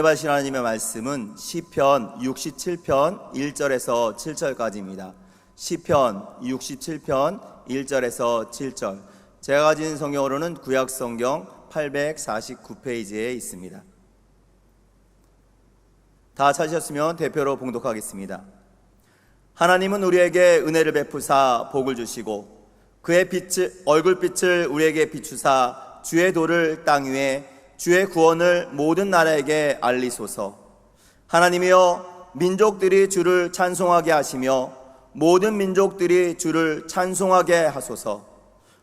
은혜 받으신 하나님의 말씀은 시편 67편 1절에서 7절까지입니다. 시편 67편 1절에서 7절. 제가 가진 성경으로는 구약성경 849페이지에 있습니다. 다 찾으셨으면 대표로 봉독하겠습니다. 하나님은 우리에게 은혜를 베푸사 복을 주시고 그의 얼굴빛을 우리에게 비추사 주의 도를 땅 위에 주의 구원을 모든 나라에게 알리소서. 하나님이여, 민족들이 주를 찬송하게 하시며 모든 민족들이 주를 찬송하게 하소서.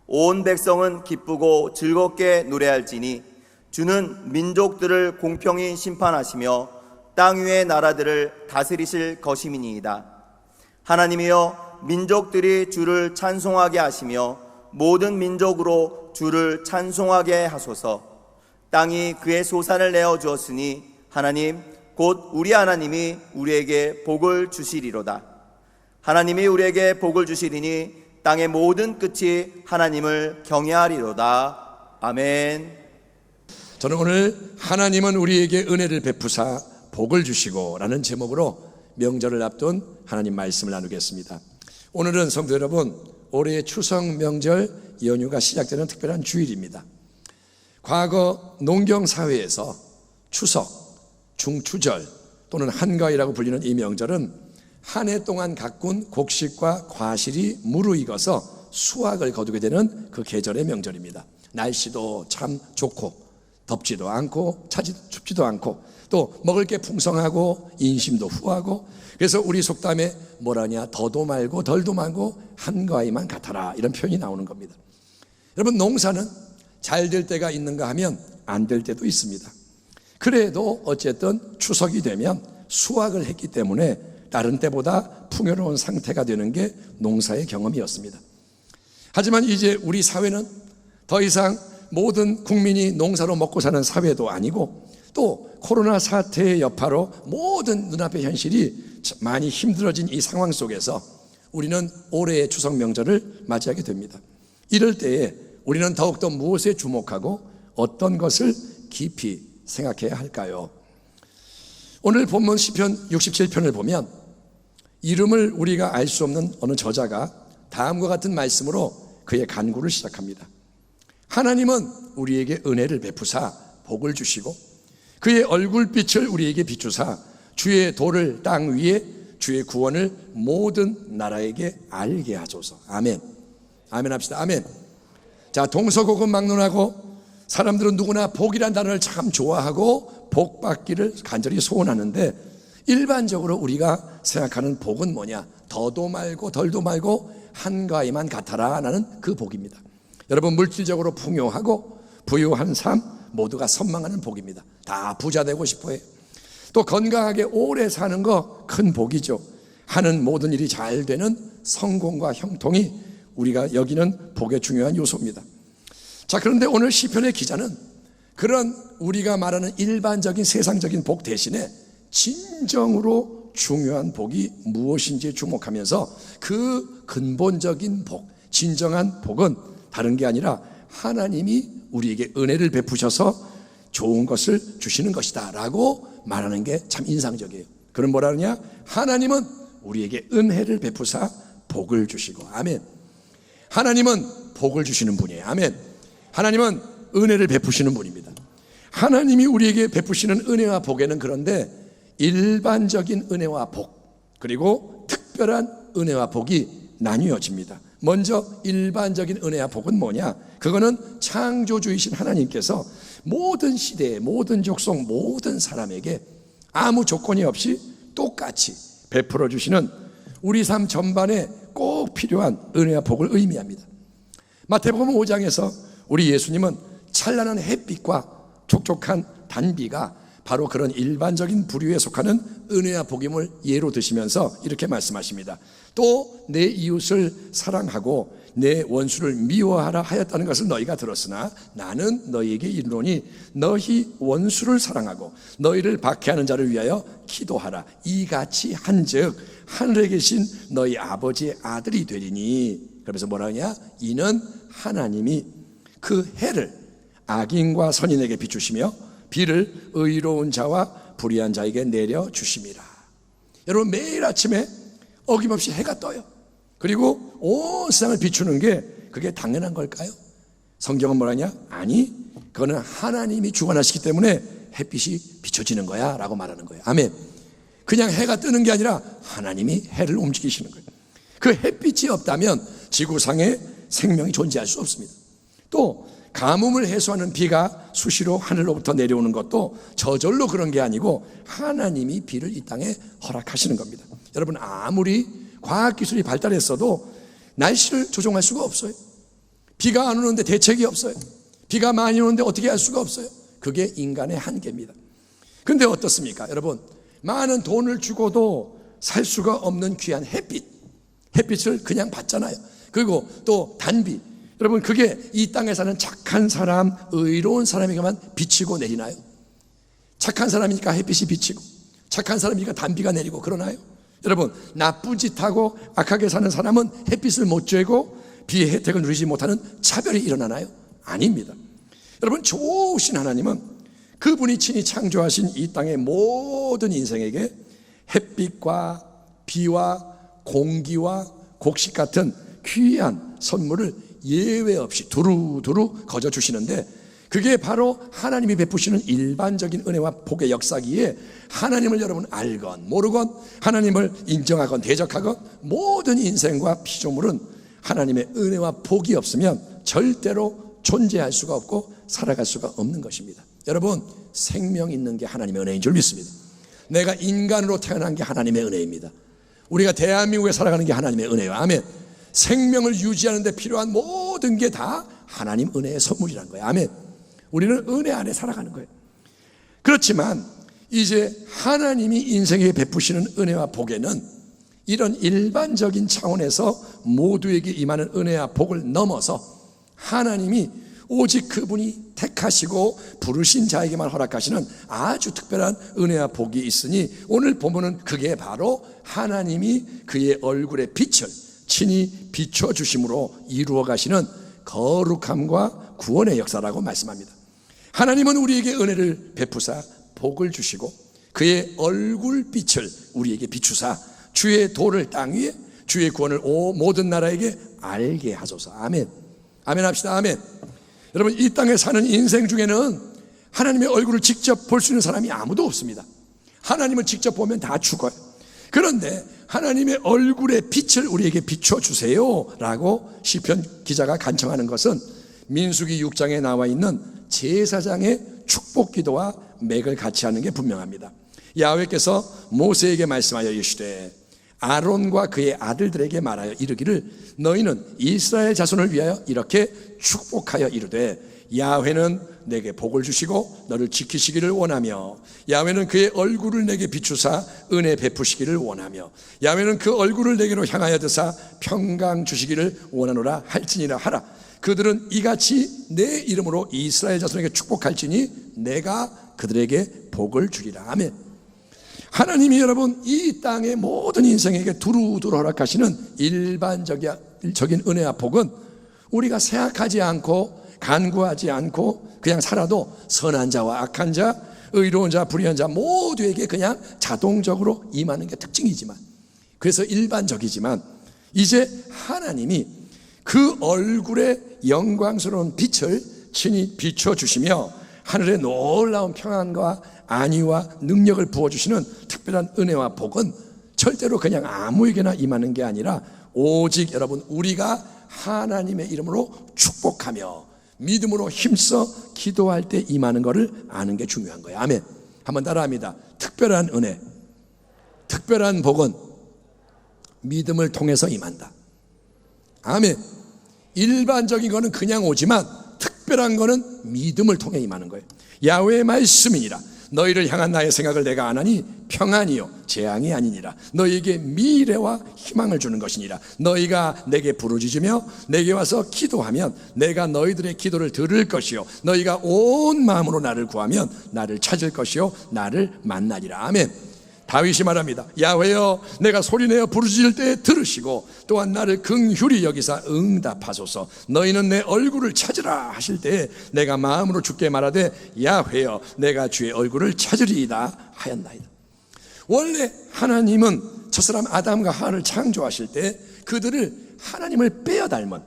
온 백성은 기쁘고 즐겁게 노래할지니 주는 민족들을 공평히 심판하시며 땅 위의 나라들을 다스리실 것임이니이다. 하나님이여, 민족들이 주를 찬송하게 하시며 모든 민족으로 주를 찬송하게 하소서. 땅이 그의 소산을 내어 주었으니 하나님 곧 우리 하나님이 우리에게 복을 주시리로다. 하나님이 우리에게 복을 주시리니 땅의 모든 끝이 하나님을 경외하리로다. 아멘. 저는 오늘 하나님은 우리에게 은혜를 베푸사 복을 주시고 라는 제목으로 명절을 앞둔 하나님 말씀을 나누겠습니다. 오늘은 성도 여러분, 올해의 추석 명절 연휴가 시작되는 특별한 주일입니다. 과거 농경사회에서 추석, 중추절 또는 한가위라고 불리는 이 명절은 한 해 동안 가꾼 곡식과 과실이 무르익어서 수확을 거두게 되는 그 계절의 명절입니다. 날씨도 참 좋고 덥지도 않고 춥지도 않고 또 먹을 게 풍성하고 인심도 후하고, 그래서 우리 속담에 뭐라냐, 더도 말고 덜도 말고 한가위만 같아라, 이런 표현이 나오는 겁니다. 여러분, 농사는 잘 될 때가 있는가 하면 안 될 때도 있습니다. 그래도 어쨌든 추석이 되면 수확을 했기 때문에 다른 때보다 풍요로운 상태가 되는 게 농사의 경험이었습니다. 하지만 이제 우리 사회는 더 이상 모든 국민이 농사로 먹고 사는 사회도 아니고, 또 코로나 사태의 여파로 모든 눈앞의 현실이 많이 힘들어진 이 상황 속에서 우리는 올해의 추석 명절을 맞이하게 됩니다. 이럴 때에 우리는 더욱더 무엇에 주목하고 어떤 것을 깊이 생각해야 할까요? 오늘 본문 시편 67편을 보면 이름을 우리가 알 수 없는 어느 저자가 다음과 같은 말씀으로 그의 간구를 시작합니다. 하나님은 우리에게 은혜를 베푸사 복을 주시고 그의 얼굴빛을 우리에게 비추사 주의 도를 땅 위에 주의 구원을 모든 나라에게 알게 하소서. 아멘. 아멘 합시다. 아멘. 자, 동서고금 막론하고 사람들은 누구나 복이란 단어를 참 좋아하고 복 받기를 간절히 소원하는데, 일반적으로 우리가 생각하는 복은 뭐냐? 더도 말고 덜도 말고 한가위만 같아라 라는 그 복입니다. 여러분, 물질적으로 풍요하고 부유한 삶, 모두가 선망하는 복입니다. 다 부자 되고 싶어해요. 또 건강하게 오래 사는 거 큰 복이죠. 하는 모든 일이 잘 되는 성공과 형통이 우리가 여기는 복의 중요한 요소입니다. 자, 그런데 오늘 시편의 기자는 그런 우리가 말하는 일반적인 세상적인 복 대신에 진정으로 중요한 복이 무엇인지 주목하면서 그 근본적인 복, 진정한 복은 다른 게 아니라 하나님이 우리에게 은혜를 베푸셔서 좋은 것을 주시는 것이다 라고 말하는 게 참 인상적이에요. 그럼 뭐라 그러냐? 하나님은 우리에게 은혜를 베푸사 복을 주시고. 아멘. 하나님은 복을 주시는 분이에요. 아멘. 하나님은 은혜를 베푸시는 분입니다. 하나님이 우리에게 베푸시는 은혜와 복에는 그런데 일반적인 은혜와 복, 그리고 특별한 은혜와 복이 나뉘어집니다. 먼저 일반적인 은혜와 복은 뭐냐? 그거는 창조주이신 하나님께서 모든 시대에 모든 족속 모든 사람에게 아무 조건이 없이 똑같이 베풀어 주시는 우리 삶 전반에 꼭 필요한 은혜와 복을 의미합니다. 마태복음 5장에서 우리 예수님은 찬란한 햇빛과 촉촉한 단비가 바로 그런 일반적인 부류에 속하는 은혜와 복임을 예로 드시면서 이렇게 말씀하십니다. 또 내 이웃을 사랑하고 내 원수를 미워하라 하였다는 것을 너희가 들었으나 나는 너희에게 이르노니 너희 원수를 사랑하고 너희를 박해하는 자를 위하여 기도하라. 이같이 한즉 하늘에 계신 너희 아버지의 아들이 되리니. 그러면서 뭐라 하냐? 이는 하나님이 그 해를 악인과 선인에게 비추시며 비를 의로운 자와 불의한 자에게 내려주심이라. 여러분, 매일 아침에 어김없이 해가 떠요. 그리고 온 세상을 비추는 게 그게 당연한 걸까요? 성경은 뭐라냐? 아니, 그거는 하나님이 주관하시기 때문에 햇빛이 비춰지는 거야 라고 말하는 거예요. 아멘. 그냥 해가 뜨는 게 아니라 하나님이 해를 움직이시는 거예요. 그 햇빛이 없다면 지구상에 생명이 존재할 수 없습니다. 또 가뭄을 해소하는 비가 수시로 하늘로부터 내려오는 것도 저절로 그런 게 아니고 하나님이 비를 이 땅에 허락하시는 겁니다. 여러분, 아무리 과학기술이 발달했어도 날씨를 조종할 수가 없어요. 비가 안 오는데 대책이 없어요. 비가 많이 오는데 어떻게 할 수가 없어요. 그게 인간의 한계입니다. 그런데 어떻습니까? 여러분, 많은 돈을 주고도 살 수가 없는 귀한 햇빛을 그냥 받잖아요. 그리고 또 단비, 여러분, 그게 이 땅에 사는 착한 사람, 의로운 사람에게만 비치고 내리나요? 착한 사람이니까 햇빛이 비치고 착한 사람이니까 단비가 내리고 그러나요? 여러분, 나쁜 짓 하고 악하게 사는 사람은 햇빛을 못 쬐고 비의 혜택을 누리지 못하는 차별이 일어나나요? 아닙니다. 여러분, 좋으신 하나님은 그분이 친히 창조하신 이 땅의 모든 인생에게 햇빛과 비와 공기와 곡식 같은 귀한 선물을 예외 없이 두루두루 거저 주시는데, 그게 바로 하나님이 베푸시는 일반적인 은혜와 복의 역사기에 하나님을 여러분 알건 모르건, 하나님을 인정하건 대적하건 모든 인생과 피조물은 하나님의 은혜와 복이 없으면 절대로 존재할 수가 없고 살아갈 수가 없는 것입니다. 여러분, 생명 있는 게 하나님의 은혜인 줄 믿습니다. 내가 인간으로 태어난 게 하나님의 은혜입니다. 우리가 대한민국에 살아가는 게 하나님의 은혜예요. 아멘. 생명을 유지하는 데 필요한 모든 게 다 하나님 은혜의 선물이라는 거예요. 아멘. 우리는 은혜 안에 살아가는 거예요. 그렇지만 이제 하나님이 인생에 베푸시는 은혜와 복에는 이런 일반적인 차원에서 모두에게 임하는 은혜와 복을 넘어서 하나님이 오직 그분이 택하시고 부르신 자에게만 허락하시는 아주 특별한 은혜와 복이 있으니, 오늘 보면은 그게 바로 하나님이 그의 얼굴의 빛을 친히 비춰주심으로 이루어 가시는 거룩함과 구원의 역사라고 말씀합니다. 하나님은 우리에게 은혜를 베푸사 복을 주시고 그의 얼굴빛을 우리에게 비추사 주의 도를 땅 위에, 주의 구원을 모든 나라에게 알게 하소서. 아멘. 아멘 합시다. 아멘. 여러분, 이 땅에 사는 인생 중에는 하나님의 얼굴을 직접 볼 수 있는 사람이 아무도 없습니다. 하나님을 직접 보면 다 죽어요. 그런데 하나님의 얼굴의 빛을 우리에게 비춰주세요 라고 시편 기자가 간청하는 것은 민수기 6장에 나와 있는 제사장의 축복 기도와 맥을 같이 하는 게 분명합니다. 야훼께서 모세에게 말씀하여 이르시되 아론과 그의 아들들에게 말하여 이르기를 너희는 이스라엘 자손을 위하여 이렇게 축복하여 이르되 야훼는 내게 복을 주시고 너를 지키시기를 원하며 야훼는 그의 얼굴을 내게 비추사 은혜 베푸시기를 원하며 야훼는 그 얼굴을 내게로 향하여 드사 평강 주시기를 원하노라 할지니라 하라. 그들은 이같이 내 이름으로 이스라엘 자손에게 축복할지니 내가 그들에게 복을 주리라. 아멘. 하나님이 여러분 이 땅의 모든 인생에게 두루두루 허락하시는 일반적인 은혜와 복은 우리가 생각하지 않고 간구하지 않고 그냥 살아도 선한 자와 악한 자, 의로운 자, 불의한 자 모두에게 그냥 자동적으로 임하는 게 특징이지만, 그래서 일반적이지만 이제 하나님이 그 얼굴의 영광스러운 빛을 친히 비춰주시며 하늘의 놀라운 평안과 안위와 능력을 부어주시는 특별한 은혜와 복은 절대로 그냥 아무에게나 임하는 게 아니라 오직 여러분 우리가 하나님의 이름으로 축복하며 믿음으로 힘써 기도할 때 임하는 것을 아는 게 중요한 거예요. 아멘. 한번 따라합니다. 특별한 은혜, 특별한 복은 믿음을 통해서 임한다. 아멘. 일반적인 거는 그냥 오지만 특별한 거는 믿음을 통해 임하는 거예요. 야훼의 말씀이니라 너희를 향한 나의 생각을 내가 아나니 평안이요 재앙이 아니니라. 너희에게 미래와 희망을 주는 것이니라. 너희가 내게 부르짖으며 내게 와서 기도하면 내가 너희들의 기도를 들을 것이요 너희가 온 마음으로 나를 구하면 나를 찾을 것이요 나를 만나리라. 아멘. 다윗이 말합니다. 야훼여, 내가 소리내어 부르짖을 때 들으시고 또한 나를 긍휼히 여기사 응답하소서. 너희는 내 얼굴을 찾으라 하실 때 내가 마음으로 주께 말하되 야훼여, 내가 주의 얼굴을 찾으리이다 하였나이다. 원래 하나님은 저 사람 아담과 하와를 창조하실 때 그들을 하나님을 빼어 닮은,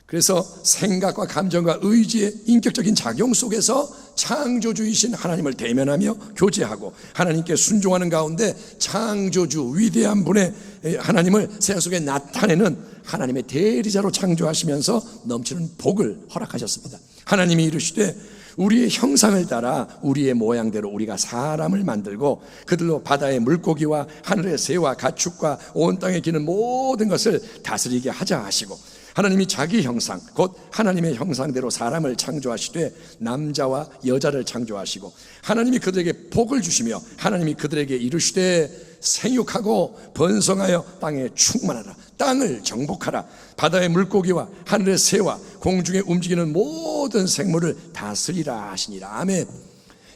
그래서 생각과 감정과 의지의 인격적인 작용 속에서 창조주이신 하나님을 대면하며 교제하고 하나님께 순종하는 가운데 창조주 위대한 분의 하나님을 세상 속에 나타내는 하나님의 대리자로 창조하시면서 넘치는 복을 허락하셨습니다. 하나님이 이르시되 우리의 형상을 따라 우리의 모양대로 우리가 사람을 만들고 그들로 바다의 물고기와 하늘의 새와 가축과 온 땅에 기는 모든 것을 다스리게 하자 하시고, 하나님이 자기 형상 곧 하나님의 형상대로 사람을 창조하시되 남자와 여자를 창조하시고 하나님이 그들에게 복을 주시며 하나님이 그들에게 이르시되 생육하고 번성하여 땅에 충만하라, 땅을 정복하라, 바다의 물고기와 하늘의 새와 공중에 움직이는 모든 생물을 다스리라 하시니라. 아멘.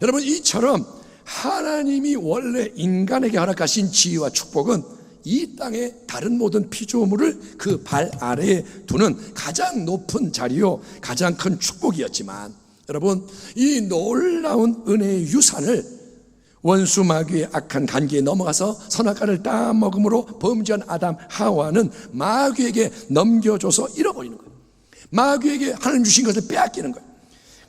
여러분, 이처럼 하나님이 원래 인간에게 허락하신 지혜와 축복은 이 땅의 다른 모든 피조물을 그 발 아래에 두는 가장 높은 자리요 가장 큰 축복이었지만, 여러분, 이 놀라운 은혜의 유산을 원수 마귀의 악한 간기에 넘어가서 선악과를 따먹음으로 범죄한 아담 하와는 마귀에게 넘겨줘서 잃어버리는 거예요. 마귀에게 하나님 주신 것을 빼앗기는 거예요.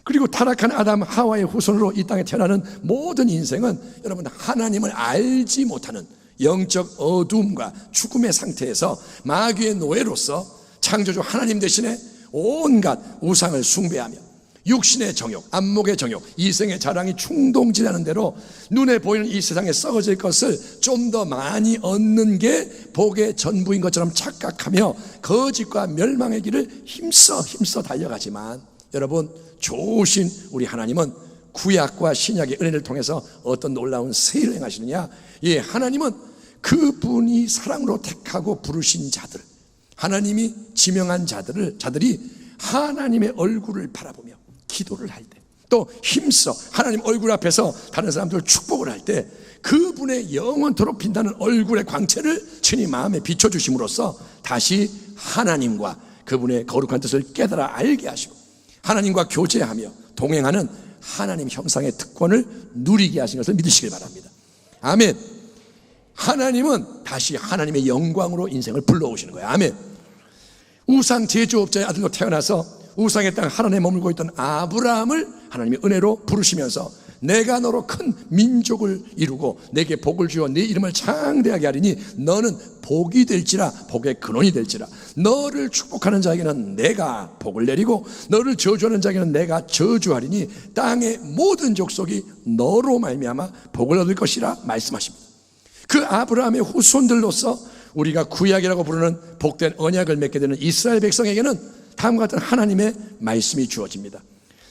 그리고 타락한 아담 하와의 후손으로 이 땅에 태어나는 모든 인생은 여러분 하나님을 알지 못하는 영적 어둠과 죽음의 상태에서 마귀의 노예로서 창조주 하나님 대신에 온갖 우상을 숭배하며 육신의 정욕, 안목의 정욕, 이생의 자랑이 충동질하는 대로 눈에 보이는 이 세상에 썩어질 것을 좀 더 많이 얻는 게 복의 전부인 것처럼 착각하며 거짓과 멸망의 길을 힘써 달려가지만, 여러분, 좋으신 우리 하나님은 구약과 신약의 은혜를 통해서 어떤 놀라운 세일을 행하시느냐? 예, 하나님은 그분이 사랑으로 택하고 부르신 자들, 하나님이 지명한 자들이 하나님의 얼굴을 바라보며 기도를 할 때, 또 힘써 하나님 얼굴 앞에서 다른 사람들 축복을 할 때 그분의 영원토록 빛나는 얼굴의 광채를 친히 마음에 비춰주심으로써 다시 하나님과 그분의 거룩한 뜻을 깨달아 알게 하시고 하나님과 교제하며 동행하는 하나님 형상의 특권을 누리게 하신 것을 믿으시길 바랍니다. 아멘. 하나님은 다시 하나님의 영광으로 인생을 불러오시는 거예요. 아멘. 우상 제조업자의 아들로 태어나서 우상의 땅 하나님에 머물고 있던 아브라함을 하나님이 은혜로 부르시면서 내가 너로 큰 민족을 이루고 내게 복을 주어 네 이름을 창대하게 하리니 너는 복이 될지라, 복의 근원이 될지라. 너를 축복하는 자에게는 내가 복을 내리고 너를 저주하는 자에게는 내가 저주하리니 땅의 모든 족속이 너로 말미암아 복을 얻을 것이라 말씀하십니다. 그 아브라함의 후손들로서 우리가 구약이라고 부르는 복된 언약을 맺게 되는 이스라엘 백성에게는 다음과 같은 하나님의 말씀이 주어집니다.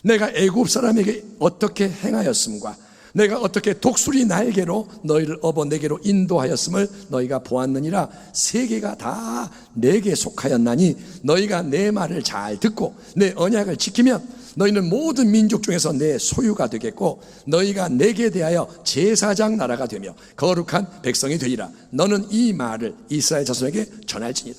내가 애굽 사람에게 어떻게 행하였음과 내가 어떻게 독수리 날개로 너희를 업어 내게로 인도하였음을 너희가 보았느니라. 세계가 다 내게 속하였나니 너희가 내 말을 잘 듣고 내 언약을 지키면 너희는 모든 민족 중에서 내 소유가 되겠고 너희가 내게 대하여 제사장 나라가 되며 거룩한 백성이 되리라. 너는 이 말을 이스라엘 자손에게 전할지니라.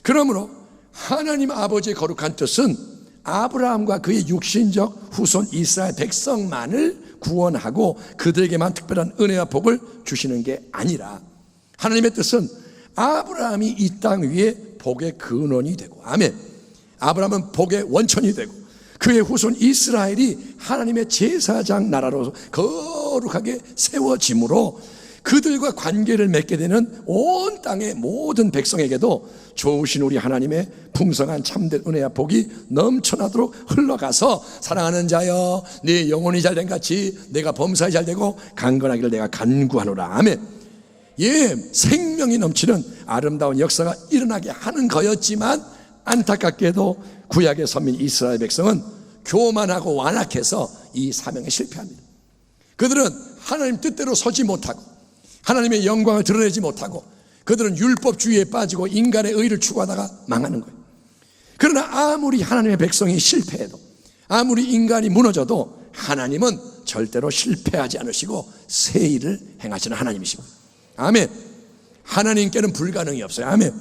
그러므로 하나님 아버지의 거룩한 뜻은 아브라함과 그의 육신적 후손 이스라엘 백성만을 구원하고 그들에게만 특별한 은혜와 복을 주시는 게 아니라 하나님의 뜻은 아브라함이 이 땅 위에 복의 근원이 되고, 아멘, 아브라함은 복의 원천이 되고 그의 후손 이스라엘이 하나님의 제사장 나라로 거룩하게 세워짐으로 그들과 관계를 맺게 되는 온 땅의 모든 백성에게도 좋으신 우리 하나님의 풍성한 참된 은혜와 복이 넘쳐나도록 흘러가서 사랑하는 자여 네 영혼이 잘된 같이 내가 범사에 잘되고 강건하기를 내가 간구하노라. 아멘. 예, 생명이 넘치는 아름다운 역사가 일어나게 하는 거였지만 안타깝게도 구약의 선민 이스라엘 백성은 교만하고 완악해서 이 사명에 실패합니다. 그들은 하나님 뜻대로 서지 못하고 하나님의 영광을 드러내지 못하고 그들은 율법주의에 빠지고 인간의 의를 추구하다가 망하는 거예요. 그러나 아무리 하나님의 백성이 실패해도 아무리 인간이 무너져도 하나님은 절대로 실패하지 않으시고 새 일을 행하시는 하나님이십니다. 아멘. 하나님께는 불가능이 없어요. 아멘.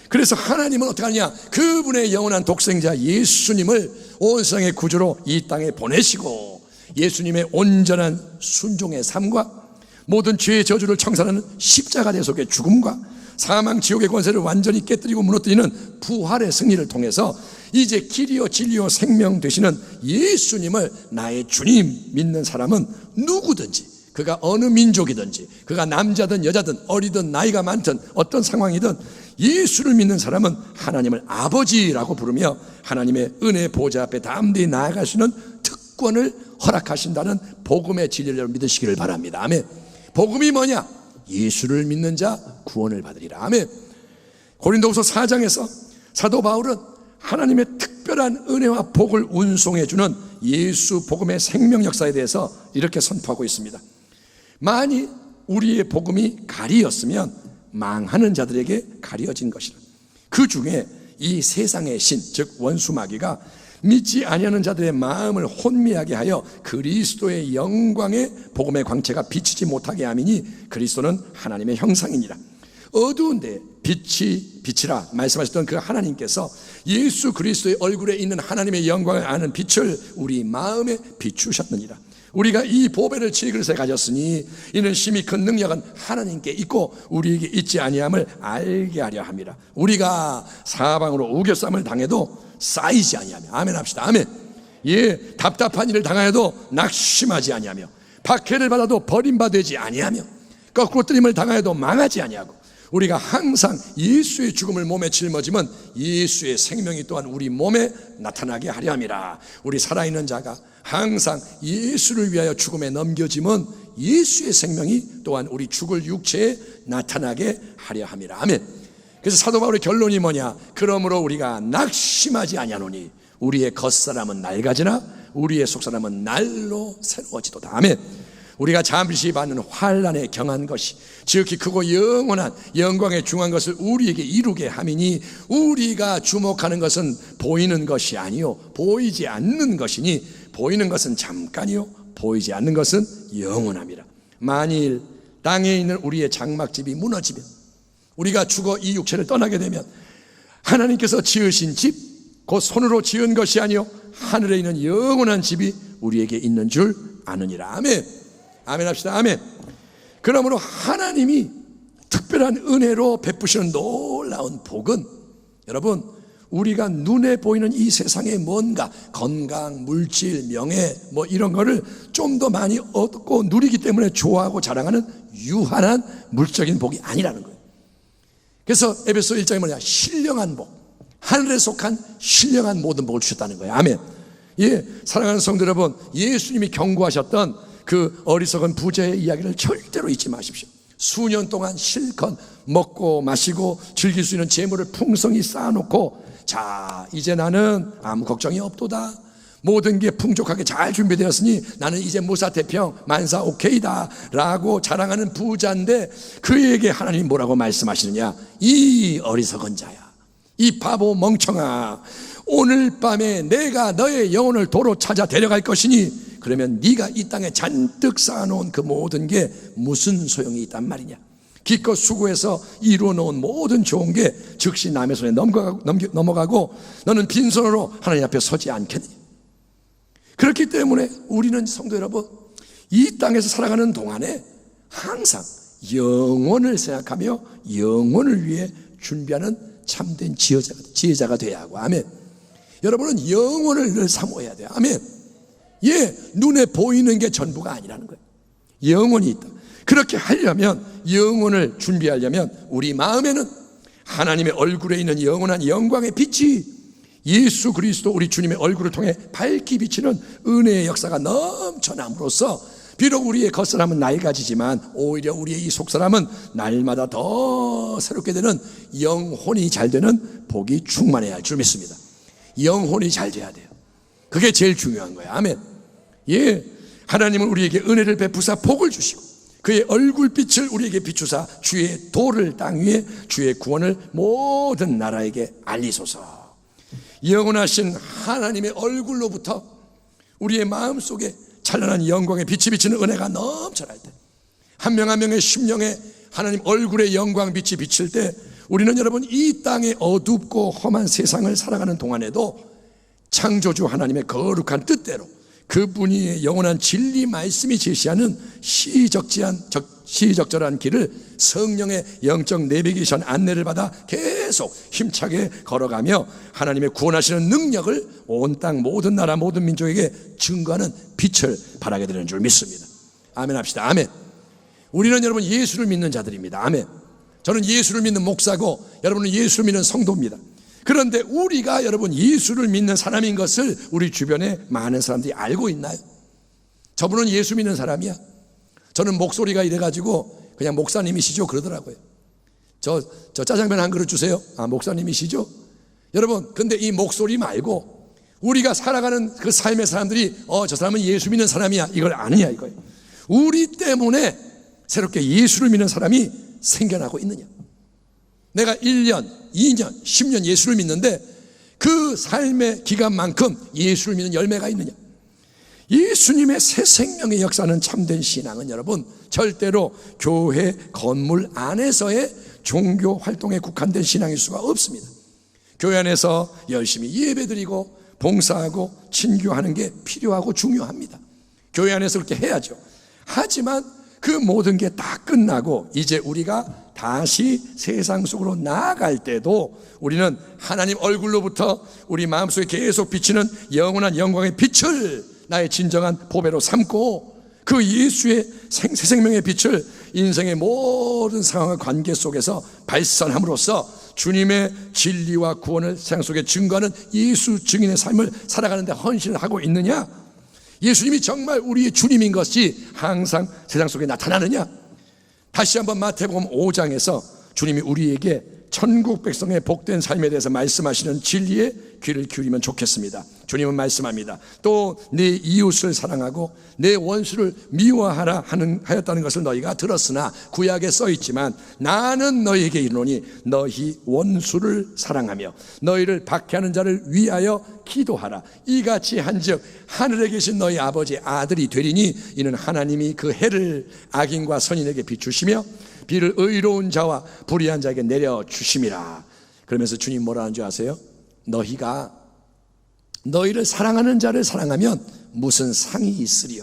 그래서 하나님은 어떻게 하느냐, 그분의 영원한 독생자 예수님을 온 세상의 구주로 이 땅에 보내시고 예수님의 온전한 순종의 삶과 모든 죄의 저주를 청산하는 십자가 대속의 죽음과 사망 지옥의 권세를 완전히 깨뜨리고 무너뜨리는 부활의 승리를 통해서 이제 길이요 진리요 생명 되시는 예수님을 나의 주님 믿는 사람은 누구든지, 그가 어느 민족이든지, 그가 남자든 여자든 어리든 나이가 많든 어떤 상황이든 예수를 믿는 사람은 하나님을 아버지라고 부르며 하나님의 은혜 보좌 앞에 담대히 나아갈 수 있는 특권을 허락하신다는 복음의 진리를 믿으시기를 바랍니다. 아멘. 복음이 뭐냐? 예수를 믿는 자 구원을 받으리라. 아멘. 고린도후서 4장에서 사도 바울은 하나님의 특별한 은혜와 복을 운송해 주는 예수 복음의 생명 역사에 대해서 이렇게 선포하고 있습니다. 만일 우리의 복음이 가리였으면 망하는 자들에게 가려진 것이라. 그 중에 이 세상의 신, 즉 원수 마귀가 믿지 아니하는 자들의 마음을 혼미하게 하여 그리스도의 영광의 복음의 광채가 비치지 못하게 함이니 그리스도는 하나님의 형상이니라. 어두운데 빛이라 말씀하셨던 그 하나님께서 예수 그리스도의 얼굴에 있는 하나님의 영광을 아는 빛을 우리 마음에 비추셨느니라. 우리가 이 보배를 질그릇에 가졌으니 이는 심히 큰 능력은 하나님께 있고 우리에게 있지 아니함을 알게 하려 함이라. 우리가 사방으로 우겨쌈을 당해도 쌓이지 아니하며, 아멘 합시다. 아멘. 예, 답답한 일을 당하여도 낙심하지 아니하며, 박해를 받아도 버림받지 아니하며, 거꾸로 뜨림을 당하여도 망하지 아니하고, 우리가 항상 예수의 죽음을 몸에 짊어지면 예수의 생명이 또한 우리 몸에 나타나게 하려 함이라. 우리 살아있는 자가 항상 예수를 위하여 죽음에 넘겨지면 예수의 생명이 또한 우리 죽을 육체에 나타나게 하려 함이라. 아멘. 그래서 사도 바울의 결론이 뭐냐? 그러므로 우리가 낙심하지 아니하노니 우리의 겉사람은 낡아지나 우리의 속사람은 날로 새로워지도다. 아멘. 우리가 잠시 받는 환난에 경한 것이 지극히 크고 영원한 영광에 중한 것을 우리에게 이루게 함이니 우리가 주목하는 것은 보이는 것이 아니요 보이지 않는 것이니 보이는 것은 잠깐이요 보이지 않는 것은 영원함이라. 만일 땅에 있는 우리의 장막집이 무너지면, 우리가 죽어 이 육체를 떠나게 되면 하나님께서 지으신 집, 곧 손으로 지은 것이 아니요 하늘에 있는 영원한 집이 우리에게 있는 줄 아느니라. 아멘. 아멘 합시다. 아멘. 그러므로 하나님이 특별한 은혜로 베푸시는 놀라운 복은, 여러분, 우리가 눈에 보이는 이 세상에 뭔가 건강, 물질, 명예 뭐 이런 거를 좀 더 많이 얻고 누리기 때문에 좋아하고 자랑하는 유한한 물적인 복이 아니라는 거예요. 그래서 에베소 1장에 뭐냐? 신령한 복, 하늘에 속한 신령한 모든 복을 주셨다는 거예요. 아멘. 예, 사랑하는 성도 여러분, 예수님이 경고하셨던 그 어리석은 부자의 이야기를 절대로 잊지 마십시오. 수년 동안 실컷 먹고 마시고 즐길 수 있는 재물을 풍성히 쌓아놓고, 자, 이제 나는 아무 걱정이 없도다, 모든 게 풍족하게 잘 준비되었으니 나는 이제 무사태평 만사 오케이다 라고 자랑하는 부자인데, 그에게 하나님이 뭐라고 말씀하시느냐? 이 어리석은 자야, 이 바보 멍청아, 오늘 밤에 내가 너의 영혼을 도로 찾아 데려갈 것이니 그러면 네가 이 땅에 잔뜩 쌓아놓은 그 모든 게 무슨 소용이 있단 말이냐? 기껏 수고해서 이루어놓은 모든 좋은 게 즉시 남의 손에 넘어가고 너는 빈손으로 하나님 앞에 서지 않겠느냐? 그렇기 때문에 우리는 성도 여러분, 이 땅에서 살아가는 동안에 항상 영혼을 생각하며 영혼을 위해 준비하는 참된 지혜자가 돼야 하고, 아멘. 여러분은 영혼을 늘 사모해야 돼요. 아멘. 예, 눈에 보이는 게 전부가 아니라는 거예요. 영혼이 있다. 그렇게 하려면, 영혼을 준비하려면 우리 마음에는 하나님의 얼굴에 있는 영원한 영광의 빛이 예수 그리스도 우리 주님의 얼굴을 통해 밝히 비치는 은혜의 역사가 넘쳐남으로써 비록 우리의 겉사람은 낡아지지만 오히려 우리의 이 속사람은 날마다 더 새롭게 되는 영혼이 잘 되는 복이 충만해야 할 줄 믿습니다. 영혼이 잘 돼야 돼요. 그게 제일 중요한 거예요. 아멘. 예, 하나님은 우리에게 은혜를 베푸사 복을 주시고 그의 얼굴빛을 우리에게 비추사 주의 도를 땅 위에 주의 구원을 모든 나라에게 알리소서. 영원하신 하나님의 얼굴로부터 우리의 마음속에 찬란한 영광의 빛이 비치는 은혜가 넘쳐날 때, 한 명 한 명의 심령에 하나님 얼굴의 영광 빛이 비칠 때, 우리는 여러분 이 땅의 어둡고 험한 세상을 살아가는 동안에도 창조주 하나님의 거룩한 뜻대로 그분이 영원한 진리 말씀이 제시하는 시의적절한 길을 성령의 영적 내비게이션 안내를 받아 계속 힘차게 걸어가며 하나님의 구원하시는 능력을 온 땅 모든 나라 모든 민족에게 증거하는 빛을 발하게 되는 줄 믿습니다. 아멘 합시다. 아멘. 우리는 여러분 예수를 믿는 자들입니다. 아멘. 저는 예수를 믿는 목사고 여러분은 예수를 믿는 성도입니다. 그런데 우리가 여러분 예수를 믿는 사람인 것을 우리 주변에 많은 사람들이 알고 있나요? 저분은 예수 믿는 사람이야. 저는 목소리가 이래가지고 그냥 목사님이시죠 그러더라고요. 저 짜장면 한 그릇 주세요. 아, 목사님이시죠? 여러분, 근데 이 목소리 말고 우리가 살아가는 그 삶의 사람들이 저 사람은 예수 믿는 사람이야 이걸 아느냐 이거예요. 우리 때문에 새롭게 예수를 믿는 사람이 생겨나고 있느냐. 내가 1년, 2년, 10년 예수를 믿는데 그 삶의 기간만큼 예수를 믿는 열매가 있느냐. 예수님의 새 생명의 역사는 참된 신앙은 여러분 절대로 교회 건물 안에서의 종교 활동에 국한된 신앙일 수가 없습니다. 교회 안에서 열심히 예배드리고 봉사하고 친교하는 게 필요하고 중요합니다. 교회 안에서 그렇게 해야죠. 하지만 그 모든 게 다 끝나고 이제 우리가 다시 세상 속으로 나아갈 때도 우리는 하나님 얼굴로부터 우리 마음속에 계속 비치는 영원한 영광의 빛을 나의 진정한 보배로 삼고 그 예수의 새 생명의 빛을 인생의 모든 상황과 관계 속에서 발산함으로써 주님의 진리와 구원을 세상 속에 증거하는 예수 증인의 삶을 살아가는 데 헌신을 하고 있느냐? 예수님이 정말 우리의 주님인 것이 항상 세상 속에 나타나느냐? 다시 한번 마태복음 5장에서 주님이 우리에게 천국 백성의 복된 삶에 대해서 말씀하시는 진리에 귀를 기울이면 좋겠습니다. 주님은 말씀합니다. 또 내 이웃을 사랑하고 내 원수를 미워하라 하였다는 것을 너희가 들었으나 구약에 써있지만 나는 너희에게 이르노니 너희 원수를 사랑하며 너희를 박해하는 자를 위하여 기도하라. 이같이 한즉 하늘에 계신 너희 아버지의 아들이 되리니 이는 하나님이 그 해를 악인과 선인에게 비추시며 비를 의로운 자와 불의한 자에게 내려주심이라. 그러면서 주님 뭐라 하는 줄 아세요? 너희가 너희를 사랑하는 자를 사랑하면 무슨 상이 있으리요?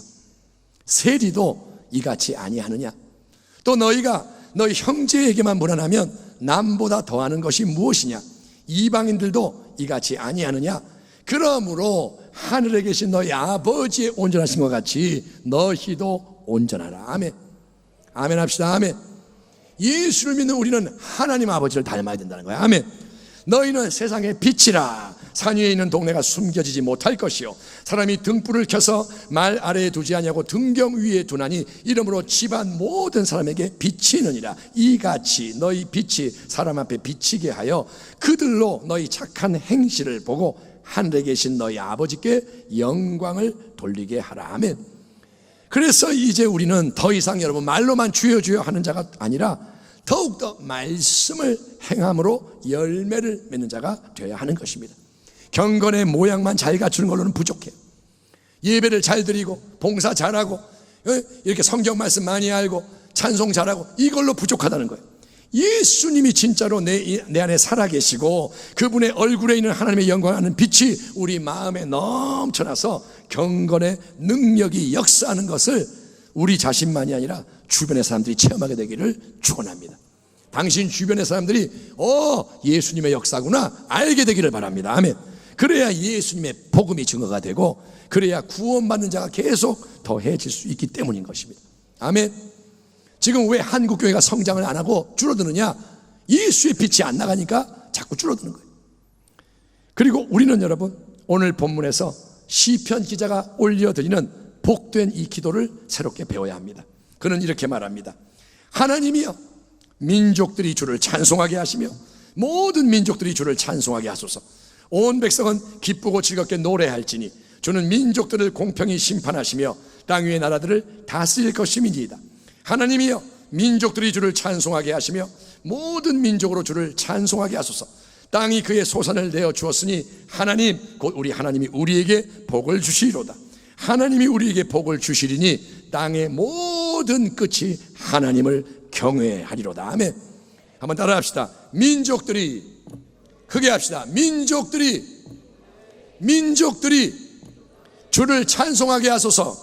세리도 이같이 아니하느냐? 또 너희가 너희 형제에게만 무난하면 남보다 더하는 것이 무엇이냐? 이방인들도 이같이 아니하느냐? 그러므로 하늘에 계신 너희 아버지의 온전하신 것 같이 너희도 온전하라. 아멘. 아멘 합시다. 아멘. 예수를 믿는 우리는 하나님 아버지를 닮아야 된다는 거야. 아멘. 너희는 세상의 빛이라. 산 위에 있는 동네가 숨겨지지 못할 것이요 사람이 등불을 켜서 말 아래에 두지 아니하고 등경 위에 두나니 이러므로 집안 모든 사람에게 비치느니라. 이같이 너희 빛이 사람 앞에 비치게 하여 그들로 너희 착한 행실을 보고 하늘에 계신 너희 아버지께 영광을 돌리게 하라. 아멘. 그래서 이제 우리는 더 이상 여러분 말로만 주여 주여 하는 자가 아니라 더욱더 말씀을 행함으로 열매를 맺는 자가 되어야 하는 것입니다. 경건의 모양만 잘 갖추는 걸로는 부족해요. 예배를 잘 드리고 봉사 잘하고 이렇게 성경 말씀 많이 알고 찬송 잘하고 이걸로 부족하다는 거예요. 예수님이 진짜로 내 안에 살아계시고 그분의 얼굴에 있는 하나님의 영광하는 빛이 우리 마음에 넘쳐나서 경건의 능력이 역사하는 것을 우리 자신만이 아니라 주변의 사람들이 체험하게 되기를 축원합니다. 당신 주변의 사람들이 예수님의 역사구나 알게 되기를 바랍니다. 아멘. 그래야 예수님의 복음이 증거가 되고 그래야 구원받는 자가 계속 더해질 수 있기 때문인 것입니다. 아멘. 지금 왜 한국교회가 성장을 안 하고 줄어드느냐? 예수의 빛이 안 나가니까 자꾸 줄어드는 거예요. 그리고 우리는 여러분 오늘 본문에서 시편 기자가 올려드리는 복된 이 기도를 새롭게 배워야 합니다. 그는 이렇게 말합니다. 하나님이여 민족들이 주를 찬송하게 하시며 모든 민족들이 주를 찬송하게 하소서. 온 백성은 기쁘고 즐겁게 노래할지니 주는 민족들을 공평히 심판하시며 땅 위의 나라들을 다스릴 것임이니이다. 하나님이여 민족들이 주를 찬송하게 하시며 모든 민족으로 주를 찬송하게 하소서. 땅이 그의 소산을 내어 주었으니 하나님 곧 우리 하나님이 우리에게 복을 주시리로다. 하나님이 우리에게 복을 주시리니 땅의 모든 끝이 하나님을 경외하리로다. 아멘. 한번 따라합시다. 민족들이, 크게 합시다. 민족들이 주를 찬송하게 하소서.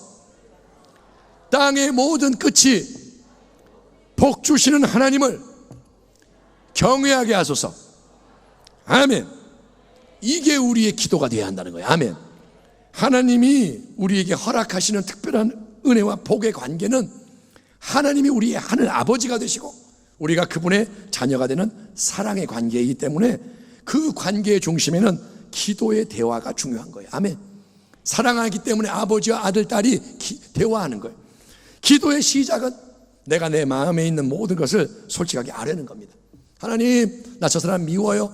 땅의 모든 끝이 복 주시는 하나님을 경외하게 하소서. 아멘. 이게 우리의 기도가 되어야 한다는 거예요. 아멘. 하나님이 우리에게 허락하시는 특별한 은혜와 복의 관계는 하나님이 우리의 하늘 아버지가 되시고 우리가 그분의 자녀가 되는 사랑의 관계이기 때문에 그 관계의 중심에는 기도의 대화가 중요한 거예요. 아멘. 사랑하기 때문에 아버지와 아들, 딸이 대화하는 거예요. 기도의 시작은 내가 내 마음에 있는 모든 것을 솔직하게 아뢰는 겁니다. 하나님, 나 저 사람 미워요.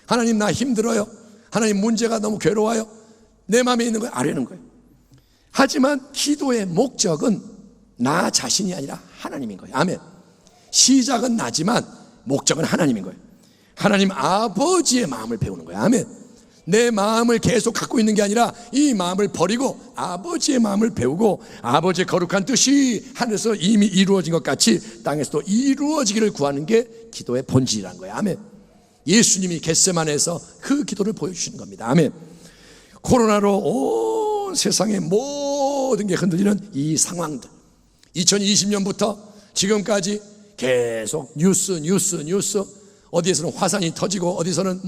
하나님, 나 힘들어요. 하나님, 문제가 너무 괴로워요. 내 마음에 있는 걸 아뢰는 거예요. 하지만 기도의 목적은 나 자신이 아니라 하나님인 거예요. 아멘. 시작은 나지만 목적은 하나님인 거예요. 하나님 아버지의 마음을 배우는 거예요. 아멘. 내 마음을 계속 갖고 있는 게 아니라 이 마음을 버리고 아버지의 마음을 배우고 아버지의 거룩한 뜻이 하늘에서 이미 이루어진 것 같이 땅에서도 이루어지기를 구하는 게 기도의 본질이라는 거예요. 아멘. 예수님이 겟세마네에서 그 기도를 보여주시는 겁니다. 아멘. 코로나로 온 세상의 모든 게 흔들리는 이 상황들, 2020년부터 지금까지 계속 뉴스, 어디에서는 화산이 터지고 어디서는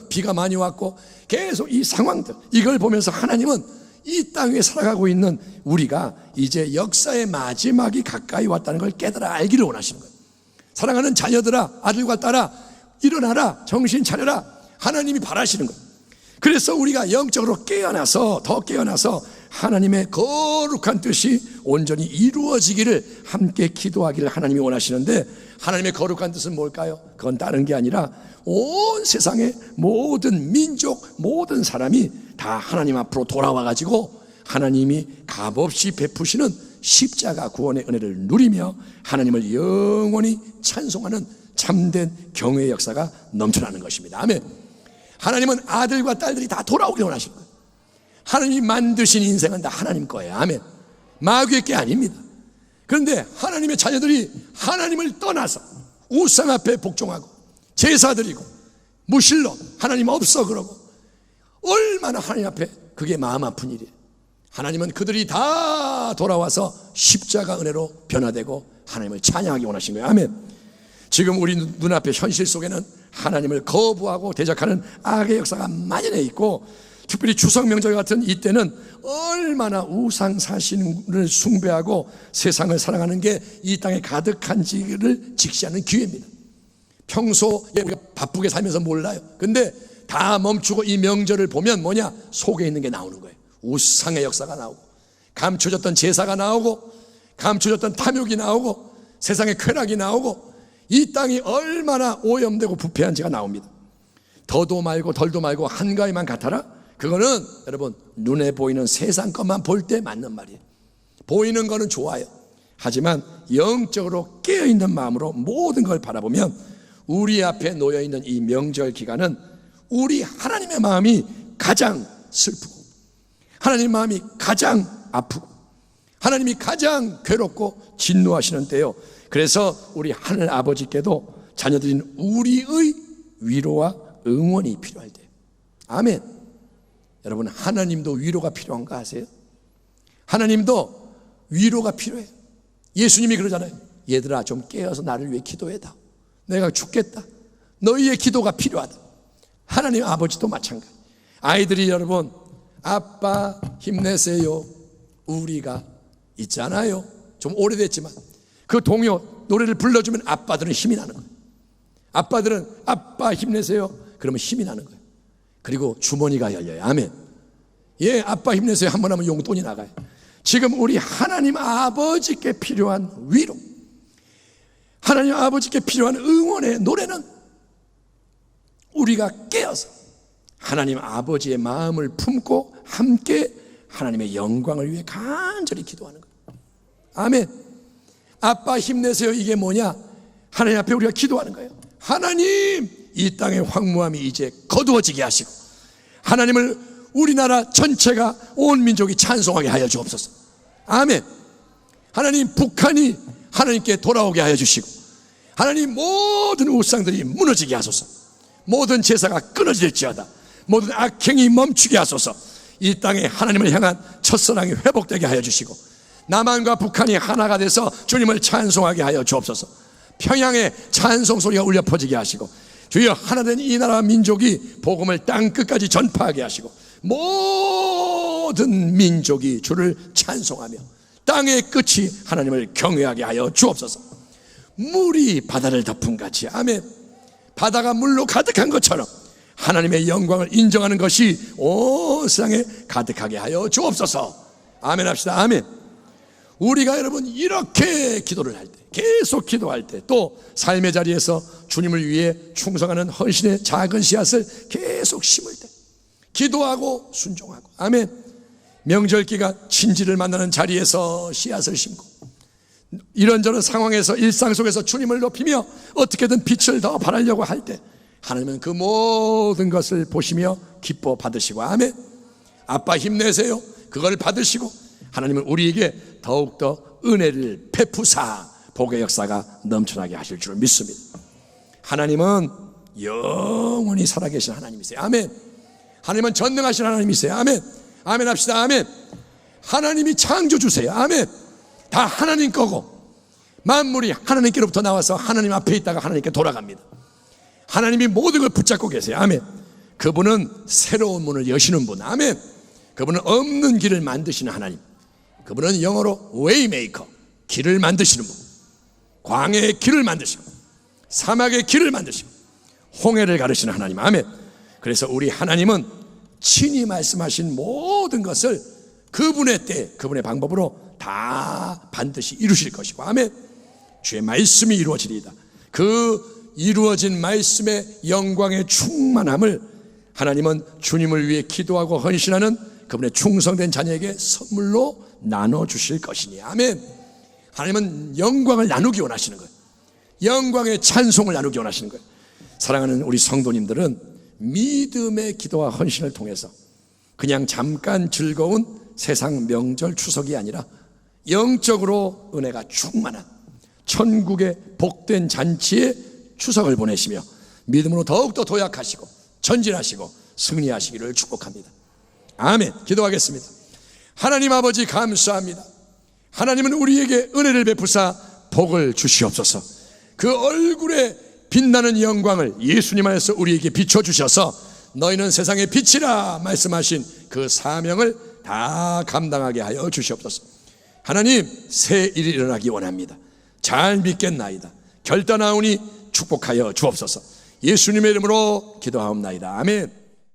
비가 많이 왔고 계속 이 상황들, 이걸 보면서 하나님은 이 땅에 살아가고 있는 우리가 이제 역사의 마지막이 가까이 왔다는 걸 깨달아 알기를 원하시는 거예요. 사랑하는 자녀들아, 아들과 딸아, 일어나라, 정신 차려라, 하나님이 바라시는 거예요. 그래서 우리가 영적으로 더 깨어나서 하나님의 거룩한 뜻이 온전히 이루어지기를 함께 기도하기를 하나님이 원하시는데, 하나님의 거룩한 뜻은 뭘까요? 그건 다른 게 아니라 온 세상의 모든 민족, 모든 사람이 다 하나님 앞으로 돌아와가지고 하나님이 값없이 베푸시는 십자가 구원의 은혜를 누리며 하나님을 영원히 찬송하는 참된 경외의 역사가 넘쳐나는 것입니다. 아멘. 하나님은 아들과 딸들이 다 돌아오길 원하시는 거예요. 하나님이 만드신 인생은 다 하나님 거예요. 아멘. 마귀의 게 아닙니다. 그런데 하나님의 자녀들이 하나님을 떠나서 우상 앞에 복종하고 제사드리고 무실로 하나님 없어 그러고 얼마나 하나님 앞에 그게 마음 아픈 일이에요. 하나님은 그들이 다 돌아와서 십자가 은혜로 변화되고 하나님을 찬양하기 원하신 거예요. 아멘. 지금 우리 눈앞의 현실 속에는 하나님을 거부하고 대적하는 악의 역사가 만연해 있고, 특별히 추석 명절 같은 이때는 얼마나 우상 사신을 숭배하고 세상을 사랑하는 게 이 땅에 가득한지를 직시하는 기회입니다. 평소에 우리가 바쁘게 살면서 몰라요. 근데 다 멈추고 이 명절을 보면 뭐냐? 속에 있는 게 나오는 거예요. 우상의 역사가 나오고, 감춰졌던 제사가 나오고, 감춰졌던 탐욕이 나오고, 세상의 쾌락이 나오고, 이 땅이 얼마나 오염되고 부패한지가 나옵니다. 더도 말고 덜도 말고 한가위만 같아라? 그거는 여러분 눈에 보이는 세상 것만 볼 때 맞는 말이에요. 보이는 거는 좋아요. 하지만 영적으로 깨어있는 마음으로 모든 걸 바라보면 우리 앞에 놓여있는 이 명절 기간은 우리 하나님의 마음이 가장 슬프고, 하나님의 마음이 가장 아프고, 하나님이 가장 괴롭고 진노하시는 때요. 그래서 우리 하늘 아버지께도 자녀들인 우리의 위로와 응원이 필요할 때, 아멘. 여러분, 하나님도 위로가 필요한 거 아세요? 하나님도 위로가 필요해요. 예수님이 그러잖아요. 얘들아, 좀 깨어서 나를 위해 기도해다. 내가 죽겠다. 너희의 기도가 필요하다. 하나님 아버지도 마찬가지. 아이들이 여러분, 아빠 힘내세요, 우리가 있잖아요. 좀 오래됐지만 그 동요 노래를 불러주면 아빠들은 힘이 나는 거예요. 아빠들은 아빠 힘내세요 그러면 힘이 나는 거예요. 그리고 주머니가 열려요. 아멘. 예, 아빠 힘내세요 한번 하면 용돈이 나가요. 지금 우리 하나님 아버지께 필요한 위로, 하나님 아버지께 필요한 응원의 노래는 우리가 깨어서 하나님 아버지의 마음을 품고 함께 하나님의 영광을 위해 간절히 기도하는 거예요. 아멘. 아빠 힘내세요, 이게 뭐냐? 하나님 앞에 우리가 기도하는 거예요. 하나님, 이 땅의 황무함이 이제 거두어지게 하시고, 하나님을 우리나라 전체가 온 민족이 찬송하게 하여 주옵소서. 아멘. 하나님, 북한이 하나님께 돌아오게 하여 주시고, 하나님 모든 우상들이 무너지게 하소서. 모든 제사가 끊어질지어다. 모든 악행이 멈추게 하소서. 이 땅에 하나님을 향한 첫사랑이 회복되게 하여 주시고, 남한과 북한이 하나가 돼서 주님을 찬송하게 하여 주옵소서. 평양에 찬송 소리가 울려 퍼지게 하시고, 주여 하나된 이 나라 민족이 복음을 땅 끝까지 전파하게 하시고, 모든 민족이 주를 찬송하며 땅의 끝이 하나님을 경외하게 하여 주옵소서. 물이 바다를 덮은 같이, 아멘. 바다가 물로 가득한 것처럼 하나님의 영광을 인정하는 것이 온 세상에 가득하게 하여 주옵소서. 아멘 합시다. 아멘. 우리가 여러분 이렇게 기도를 할 때, 계속 기도할 때, 또 삶의 자리에서 주님을 위해 충성하는 헌신의 작은 씨앗을 계속 심을 때, 기도하고 순종하고, 아멘. 명절 기간 친지를 만나는 자리에서 씨앗을 심고, 이런저런 상황에서 일상 속에서 주님을 높이며 어떻게든 빛을 더 발하려고 할 때 하나님은 그 모든 것을 보시며 기뻐 받으시고, 아멘. 아빠 힘내세요. 그걸 받으시고 하나님은 우리에게 더욱더 은혜를 베푸사 복의 역사가 넘쳐나게 하실 줄 믿습니다. 하나님은 영원히 살아계신 하나님이세요. 아멘. 하나님은 전능하신 하나님이세요. 아멘. 아멘 합시다. 아멘. 하나님이 창조주세요. 아멘. 다 하나님 거고, 만물이 하나님께로부터 나와서 하나님 앞에 있다가 하나님께 돌아갑니다. 하나님이 모든 걸 붙잡고 계세요. 아멘. 그분은 새로운 문을 여시는 분. 아멘. 그분은 없는 길을 만드시는 하나님. 그분은 영어로 웨이메이커, 길을 만드시는 분. 광야의 길을 만드시고, 사막의 길을 만드시고, 홍해를 가르시는 하나님. 아멘. 그래서 우리 하나님은 친히 말씀하신 모든 것을 그분의 때, 그분의 방법으로 다 반드시 이루실 것이고, 아멘. 주의 말씀이 이루어지리이다. 그 이루어진 말씀의 영광의 충만함을 하나님은 주님을 위해 기도하고 헌신하는 그분의 충성된 자녀에게 선물로 나눠주실 것이니, 아멘. 하나님은 영광을 나누기 원하시는 거예요. 영광의 찬송을 나누기 원하시는 거예요. 사랑하는 우리 성도님들은 믿음의 기도와 헌신을 통해서 그냥 잠깐 즐거운 세상 명절 추석이 아니라 영적으로 은혜가 충만한 천국의 복된 잔치의 추석을 보내시며 믿음으로 더욱더 도약하시고 전진하시고 승리하시기를 축복합니다. 아멘. 기도하겠습니다. 하나님 아버지 감사합니다. 하나님은 우리에게 은혜를 베푸사 복을 주시옵소서. 그 얼굴에 빛나는 영광을 예수님 안에서 우리에게 비춰주셔서 너희는 세상의 빛이라 말씀하신 그 사명을 다 감당하게 하여 주시옵소서. 하나님, 새 일이 일어나기 원합니다. 잘 믿겠나이다. 결단하오니 축복하여 주옵소서. 예수님의 이름으로 기도하옵나이다. 아멘.